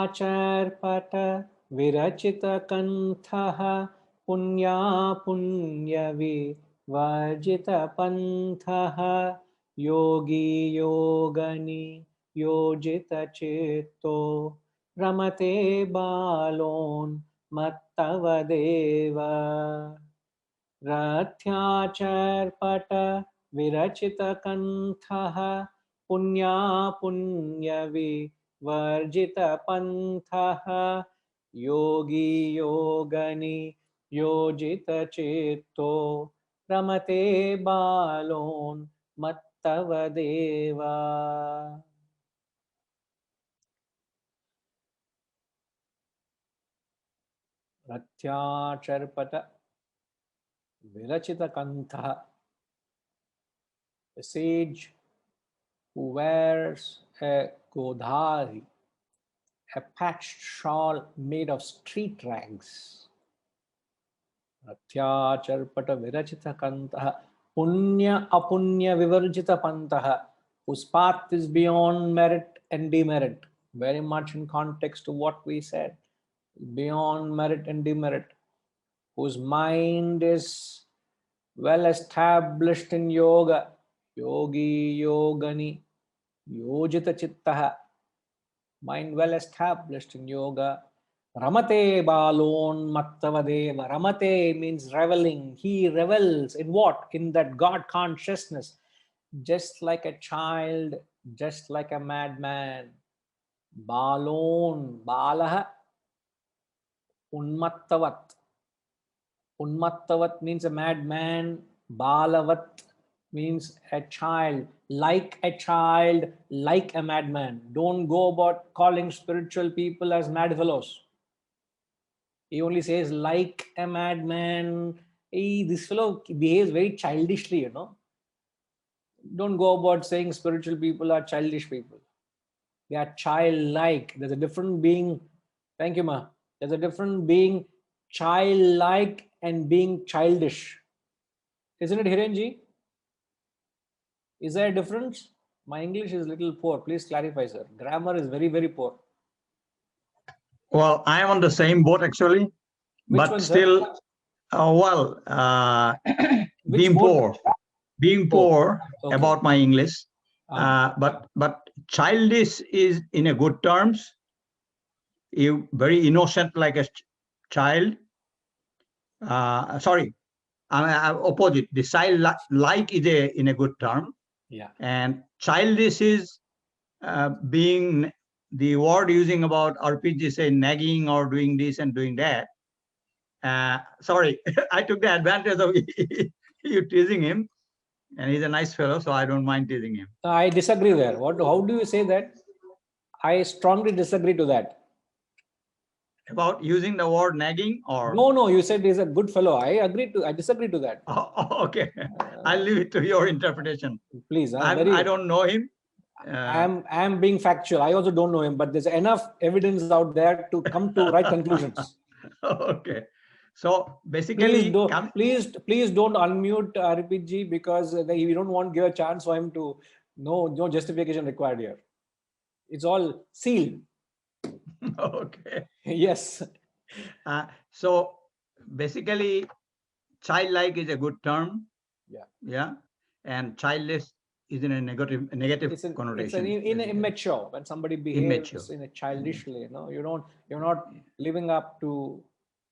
Rathyaacharpata virachita kantha punya punyavi varjita pantha yogi yogani yojita citto ramate balon mattavadeva. Rathyaacharpata virachita kantha punya punyavi varjita pantha yogi yogani yojita citto ramate balon mattavadeva. Rathyaacharpata virachita kantha, a sage who wears a godhari, a patched shawl made of street rags. Rathyaacharpata virachita kantaha punya apunya vivarjita pantaha, whose path is beyond merit and demerit. Very much in context to what we said. Beyond merit and demerit. Whose mind is well established in yoga. Yogi yogani yojita chittaha. Mind well established in yoga. Ramate balon mattavadeva. Ramate means reveling. He revels in what? In that God consciousness. Just like a child, just like a madman. Balon, balaha, unmattavat. Unmattavat means a madman. Balavat means a child, like a madman. Don't go about calling spiritual people as mad fellows. He only says like a madman. Hey, this fellow behaves very childishly, you know. Don't go about saying spiritual people are childish people. They are childlike. There's a different being. Thank you, Ma. There's a different being childlike and being childish. Isn't it, Hirenji? Is there a difference? My English is a little poor. Please clarify, sir. Grammar is very, very poor. Well, I am on the same boat actually. Which but one, still, being boat? poor Okay. about my English. But childish is in a good terms. You very innocent like a child. Sorry, I'm opposite. The child-like is in a good term. Yeah. And childish is being the word using about RPG, say nagging or doing this and doing that. Sorry, I took the advantage of you teasing him, and he's a nice fellow, so I don't mind teasing him. I disagree there. How do you say that? I strongly disagree to that. About using the word nagging, or no, you said he's a good fellow. I disagree to that. Okay, I'll leave it to your interpretation. Please, I don't know him. I'm being factual. I also don't know him, but there's enough evidence out there to come to right conclusions. Okay, so basically, please don't unmute RPG, because we don't want to give a chance for him to. No justification required here. It's all sealed. Okay. Yes. So basically, childlike is a good term. Yeah. And childless is in a negative connotation. It's immature. When somebody behaves in a childishly, you're not living up to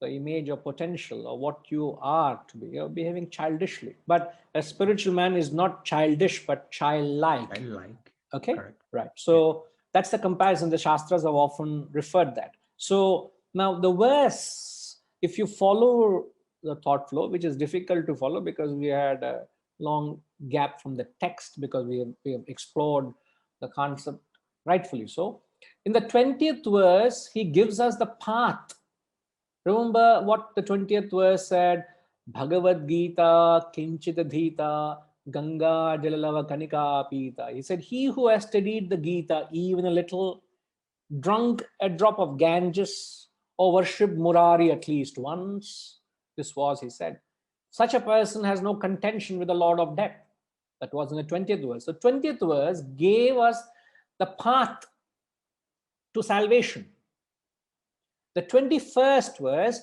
the image or potential or what you are to be. You're behaving childishly. But a spiritual man is not childish, but childlike. Okay. Correct. Right. So that's the comparison. The Shastras have often referred that. So now the verse, if you follow the thought flow, which is difficult to follow because we had a long gap from the text, because we have explored the concept rightfully so. In the 20th verse, he gives us the path. Remember what the 20th verse said? Bhagavad Gita kinchita dhita Ganga jalalava kanika pita. He said, he who has studied the Gita even a little, drunk a drop of Ganges, or worshipped Murari at least once. This was, he said, such a person has no contention with the Lord of Death. That was in the 20th verse. The 20th verse gave us the path to salvation. The 21st verse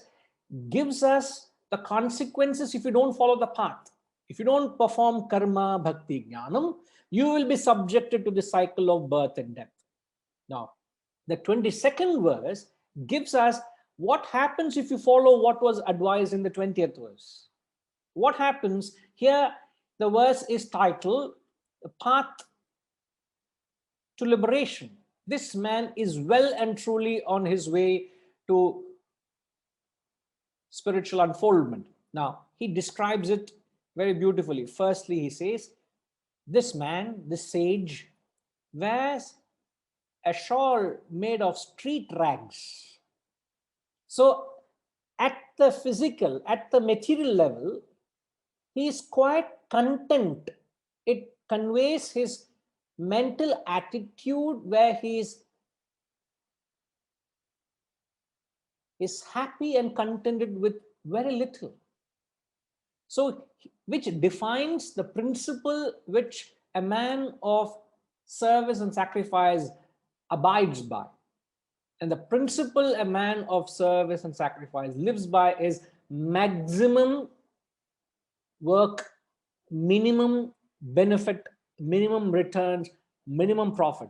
gives us the consequences if you don't follow the path. If you don't perform karma, bhakti, jnanam, you will be subjected to the cycle of birth and death. Now, the 22nd verse gives us what happens if you follow what was advised in the 20th verse. What happens here? The verse is titled The Path to Liberation. This man is well and truly on his way to spiritual unfoldment. Now, he describes it very beautifully. Firstly, he says, this man, this sage, wears a shawl made of street rags. So, at the physical, at the material level, he is quite content. It conveys his mental attitude where he is happy and contented with very little. So, which defines the principle which a man of service and sacrifice abides by. And the principle a man of service and sacrifice lives by is maximum work, minimum benefit, minimum returns, minimum profit.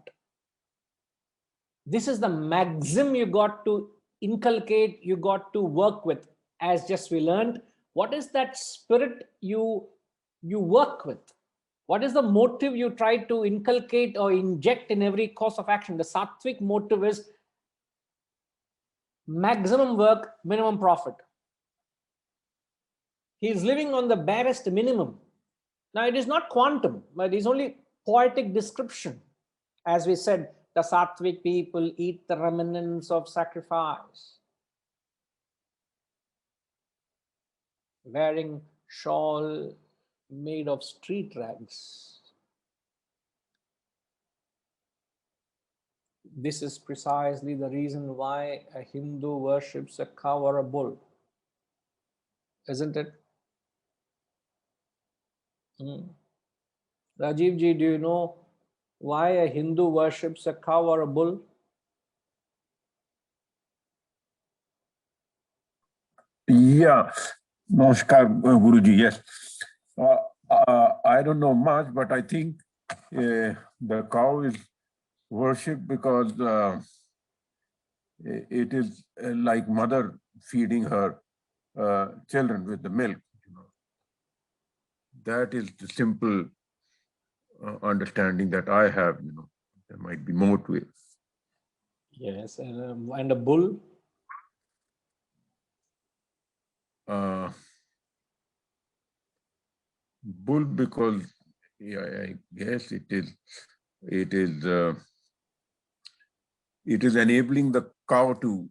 This is the maxim you got to inculcate, you got to work with. As just we learned, what is that spirit you work with? What is the motive you try to inculcate or inject in every course of action? The sattvic motive is maximum work, minimum profit. He is living on the barest minimum. Now, it is not quantum, but it is only poetic description. As we said, the sattvic people eat the remnants of sacrifice, wearing shawl made of street rags. This is precisely the reason why a Hindu worships a cow or a bull, isn't it? Rajiv ji, do you know why a Hindu worships a cow or a bull? Yeah, Namaskar, Guruji. Yes, I don't know much, but I think the cow is worshipped because it is like mother feeding her children with the milk. That is the simple understanding that I have. There might be more to it. Yes, and a bull. Bull, because I guess it is enabling the cow to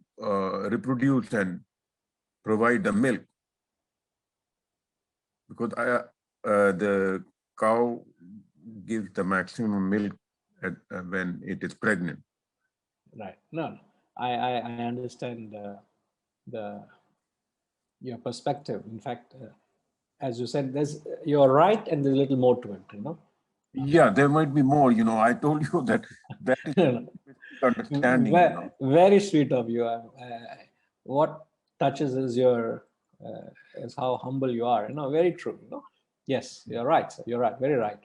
reproduce and provide the milk, because the cow gives the maximum milk when it is pregnant. Right. No, I understand your perspective. In fact, as you said, you're right, and there's a little more to it. Yeah, there might be more. I told you that is understanding. Very sweet of you. What touches is is how humble you are. Very true. Yes, you're right. Sir. You're right. Very right.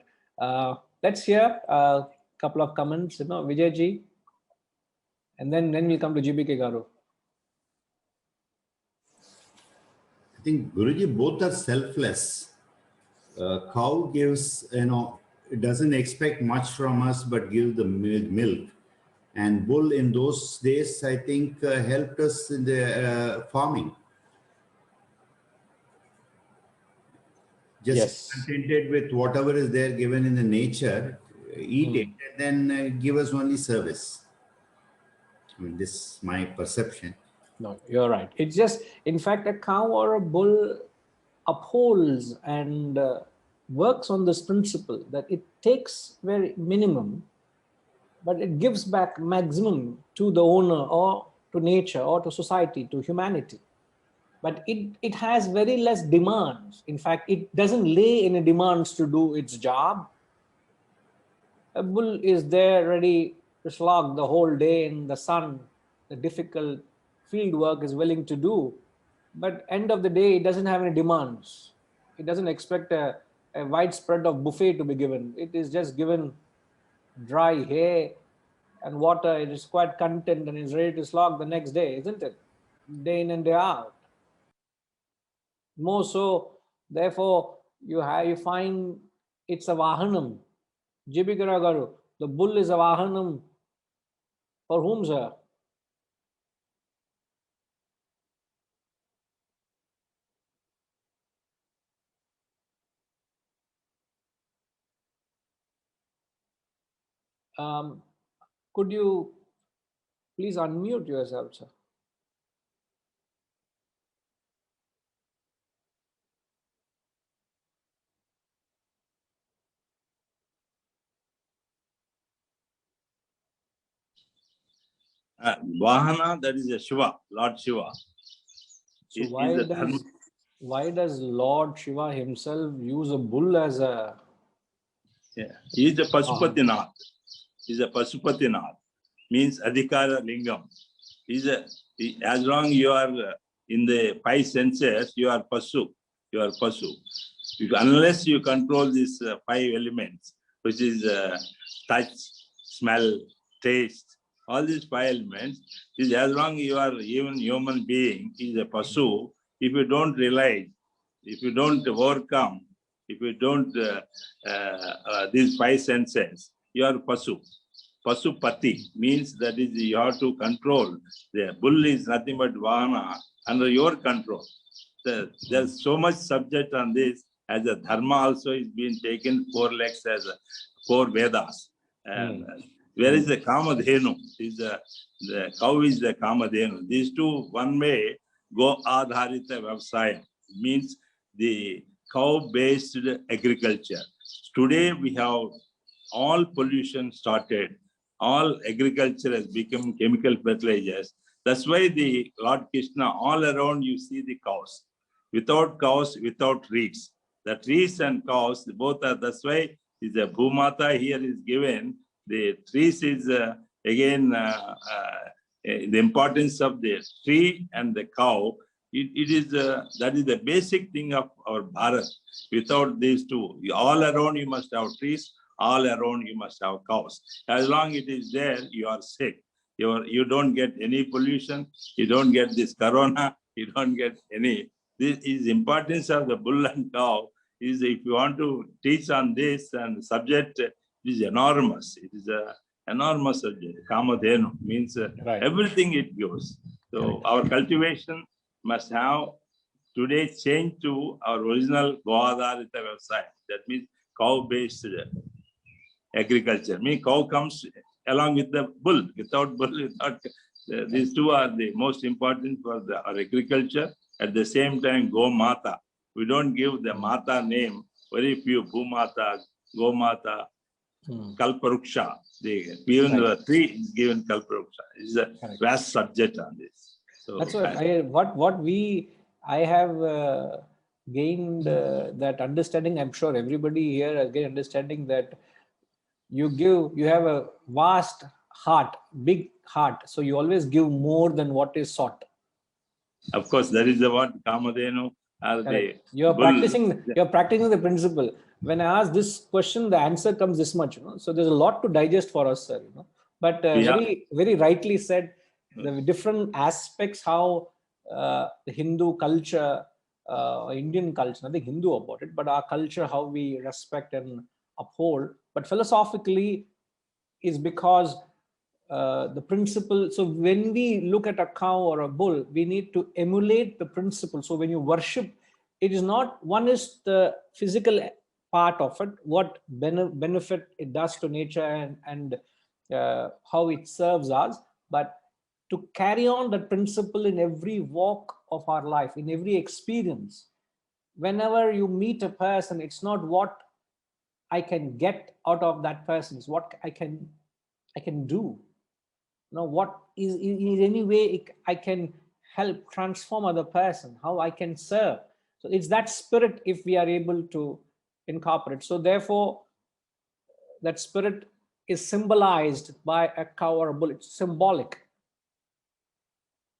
Let's hear a couple of comments. Vijay ji, and then we'll come to GBK Garu. I think Guruji, both are selfless. Cow gives, it doesn't expect much from us, but gives the milk. And bull in those days, I think, helped us in the farming. Just contented with whatever is there given in the nature, eat it, and then give us only service. I mean, this is my perception. No, you're right. It's just, in fact, a cow or a bull upholds and works on this principle that it takes very minimum, but it gives back maximum to the owner or to nature or to society, to humanity. But it has very less demands. In fact, it doesn't lay any demands to do its job. A bull is there ready to slog the whole day in the sun, the difficult field work is willing to do. But end of the day, it doesn't have any demands. It doesn't expect a widespread of buffet to be given. It is just given dry hay and water. It is quite content and is ready to slog the next day, isn't it? Day in and day out. More so, therefore, you find it's a vahanam. Jibikara Garu, the bull is a vahanam for whom, sir? Could you please unmute yourself, sir? Vahana, that is a Shiva, Lord Shiva. So why does Lord Shiva himself use a bull as a... Yeah. He is a Pasupatinath. He is a Pasupatinath. Means Adhikara Lingam. As long you are in the five senses, you are Pasu. You are Pasu. Unless you control these five elements, which is touch, smell, taste, all these five elements, is as long you are even human being, is a Pasu. If you don't realize, if you don't overcome, if you don't these five senses, you are Pasu. Pasupati means that is you have to control. The bull is nothing but Vahana under your control. There's so much subject on this, as a dharma also is being taken 4 legs as 4 Vedas. And where is the Kamadhenu? The cow is the Kamadhenu. These two, one way, go adharita vyavasaya, means the cow-based agriculture. Today we have all pollution started. All agriculture has become chemical fertilizers. That's why the Lord Krishna, all around you see the cows. Without cows, without trees. The trees and cows, both are, that's why is a Bhumata here is given. The trees is again the importance of the tree and the cow. It is that is the basic thing of our Bharat. Without these two, all around you must have trees. All around you must have cows. As long as it is there, you are sick. You don't get any pollution. You don't get this corona. You don't get any. This is importance of the bull and cow. Is if you want to teach on this and subject, it is enormous. It is a enormous subject. Kamadhenu means everything it gives. So our cultivation must have today change to our original Goadharita Vyavasaya. That means cow-based agriculture. Means cow comes along with the bull. Without bull, these two are the most important for our agriculture. At the same time, Go Mata. We don't give the Mata name. Very few Bhumata, Go Mata, Kalparuksha. Even the tree is given Kalparuksha. It's a vast subject on this. So that's what I have gained that understanding. I'm sure everybody here has gained understanding that you have a vast heart, big heart. So you always give more than what is sought. Of course, that is the what Kamadhenu. You're practicing the principle. When I ask this question, the answer comes this much. So there's a lot to digest for us, sir. But very, very rightly said, the different aspects how the Hindu culture, Indian culture, nothing Hindu about it, but our culture, how we respect and uphold. But philosophically, is because the principle. So when we look at a cow or a bull, we need to emulate the principle. So when you worship, it is not, one is the physical part of it, what benefit it does to nature and how it serves us, but to carry on that principle in every walk of our life, in every experience. Whenever you meet a person, it's not what I can get out of that person, it's what I can do. What is any way I can help transform other person, how I can serve. So it's that spirit if we are able to incorporate. So therefore, that spirit is symbolized by a cow or a bull. It's symbolic.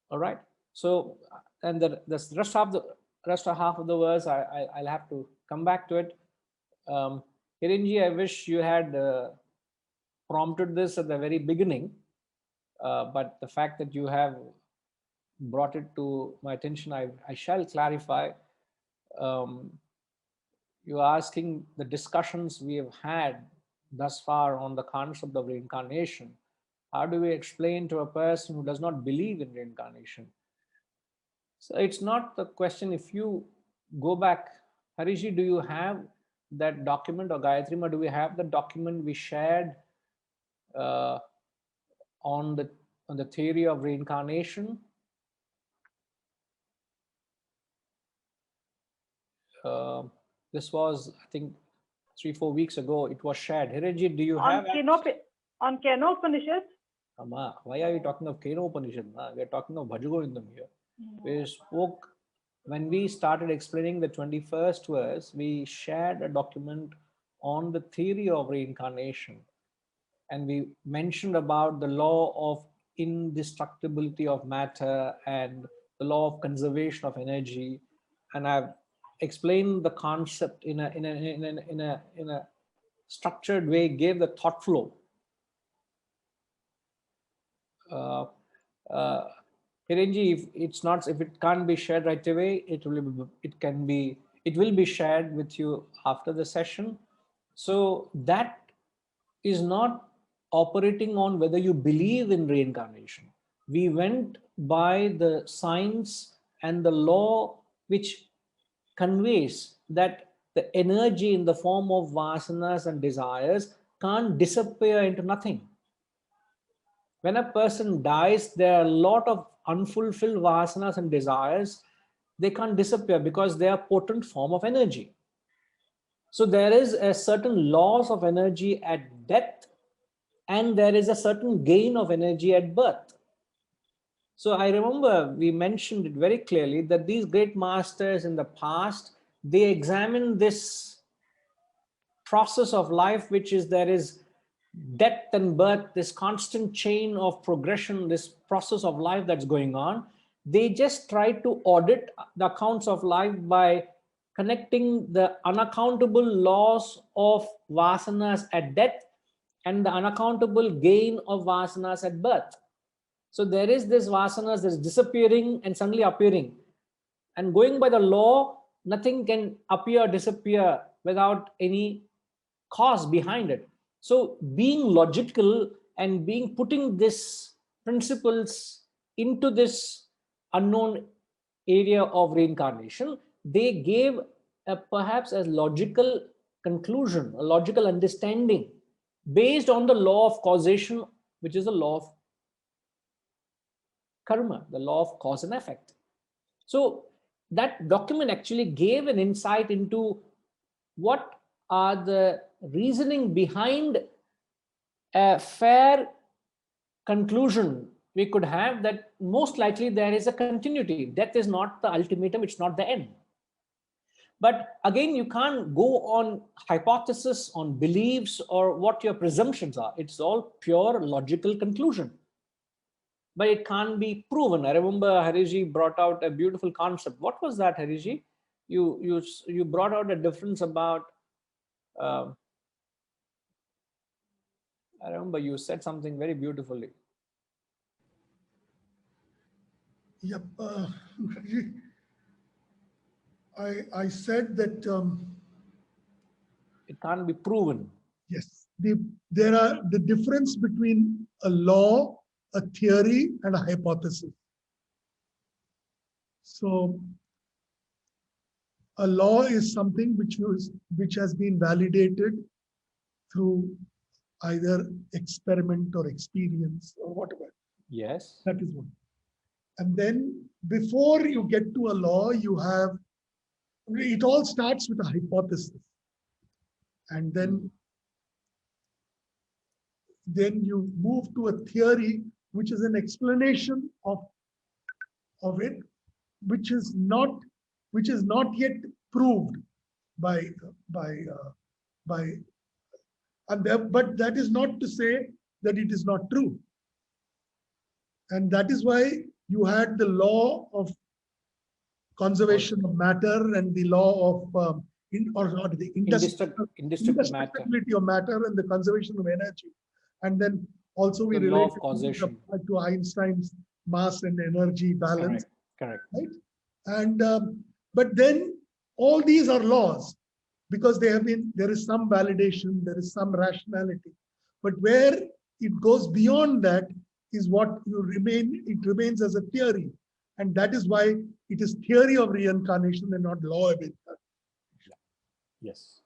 All right. So, and the rest of half of the verse, I'll have to come back to it. Hirinji, I wish you had prompted this at the very beginning, but the fact that you have brought it to my attention, I shall clarify. You're asking the discussions we have had thus far on the concept of reincarnation. How do we explain to a person who does not believe in reincarnation? So it's not the question. If you go back, Harishi, do you have that document, or Gayatri Ma, do we have the document we shared uh, on the theory of reincarnation? This was, I think, 3-4 weeks ago. It was shared. Hiranjit, do you have on Kenopanishad? Amma, why are you talking of Kenopanishad? We are talking of Bhajagovindam here. We spoke, when we started explaining the 21st verse, we shared a document on the theory of reincarnation. And we mentioned about the law of indestructibility of matter and the law of conservation of energy. And I've explained the concept in a structured way, gave the thought flow. Hiranji, if it can't be shared right away, it will be shared with you after the session. So that is not operating on whether you believe in reincarnation. We went by the science and the law which conveys that the energy in the form of vasanas and desires can't disappear into nothing. When a person dies, there are a lot of unfulfilled vasanas and desires. They can't disappear because they are potent form of energy. So there is a certain loss of energy at death, and there is a certain gain of energy at birth. So I remember we mentioned it very clearly that these great masters in the past, they examined this process of life, which is there is death and birth, this constant chain of progression, this process of life that's going on. They just try to audit the accounts of life by connecting the unaccountable loss of vasanas at death and the unaccountable gain of vasanas at birth. So there is this vasanas that's disappearing and suddenly appearing. And going by the law, nothing can appear or disappear without any cause behind it. So being logical and putting this principles into this unknown area of reincarnation, they gave perhaps a logical conclusion, a logical understanding based on the law of causation, which is the law of karma, the law of cause and effect. So that document actually gave an insight into what are the reasoning behind a fair conclusion we could have that most likely there is a continuity. Death is not the ultimatum, it's not the end. But again, you can't go on hypothesis, on beliefs, or what your presumptions are. It's all pure logical conclusion. But it can't be proven. I remember Hariji brought out a beautiful concept. What was that, Hariji? You brought out a difference about I remember you said something very beautifully. Yep. I said that it can't be proven. Yes, there are the difference between a law, a theory, and a hypothesis. So a law is something which has been validated through either experiment or experience or whatever. Yes. That is one. And then before you get to a law, it all starts with a hypothesis. And then you move to a theory, which is an explanation of it, which is not yet proved but that is not to say that it is not true. And that is why you had the law of conservation of matter and the law of or the indestructibility of matter and the conservation of energy. And then also we The law relate of causation. to Einstein's mass and energy balance. Correct. Right? And but then all these are laws because there is some validation, there is some rationality. But where it goes beyond that is what it remains as a theory. And that is why it is theory of reincarnation and not law of reincarnation. Yes.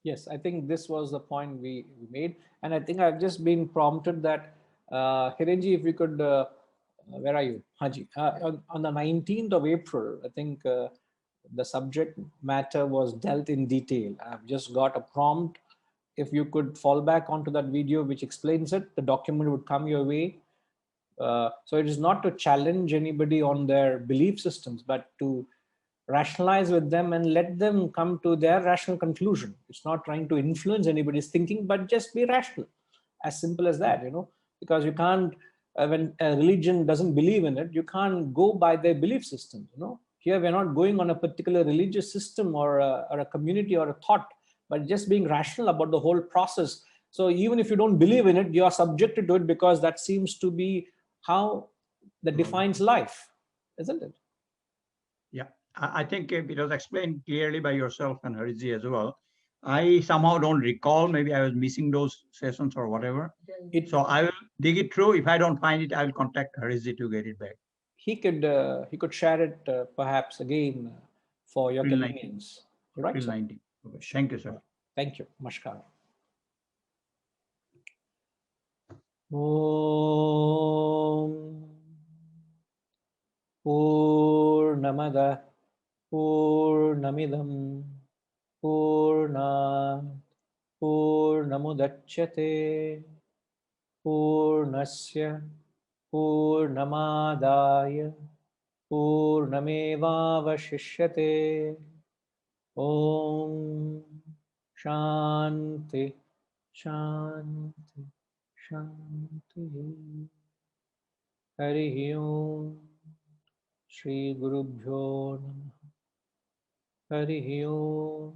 Yes, I think this was the point we made. And I think I've just been prompted that, Hirenji, if you could, where are you? Haji, on the 19th of April, I think the subject matter was dealt in detail. I've just got a prompt. If you could fall back onto that video which explains it, the document would come your way. So it is not to challenge anybody on their belief systems, but to rationalize with them and let them come to their rational conclusion. It's not trying to influence anybody's thinking, but just be rational. As simple as that, because you can't, when a religion doesn't believe in it, you can't go by their belief system. Here we're not going on a particular religious system or a community or a thought, but just being rational about the whole process. So even if you don't believe in it, you are subjected to it because that seems to be how that defines life, isn't it? Yeah, I think it was explained clearly by yourself and Hariji as well. I somehow don't recall, maybe I was missing those sessions or whatever. So I will dig it through. If I don't find it, I will contact Hariji to get it back. He could share it perhaps again for your convenience. Right? April 19. Okay. Thank you, sir. Thank you. Namaskar. Om Purnamada Purnamidam Purnat Purnamudachyate Purnasya Purnamadaya Purnamevavashishyate. Om Shanti Shanti Shanti. Hari Om. Shri Guru Bhyo Namaha. Hari Om.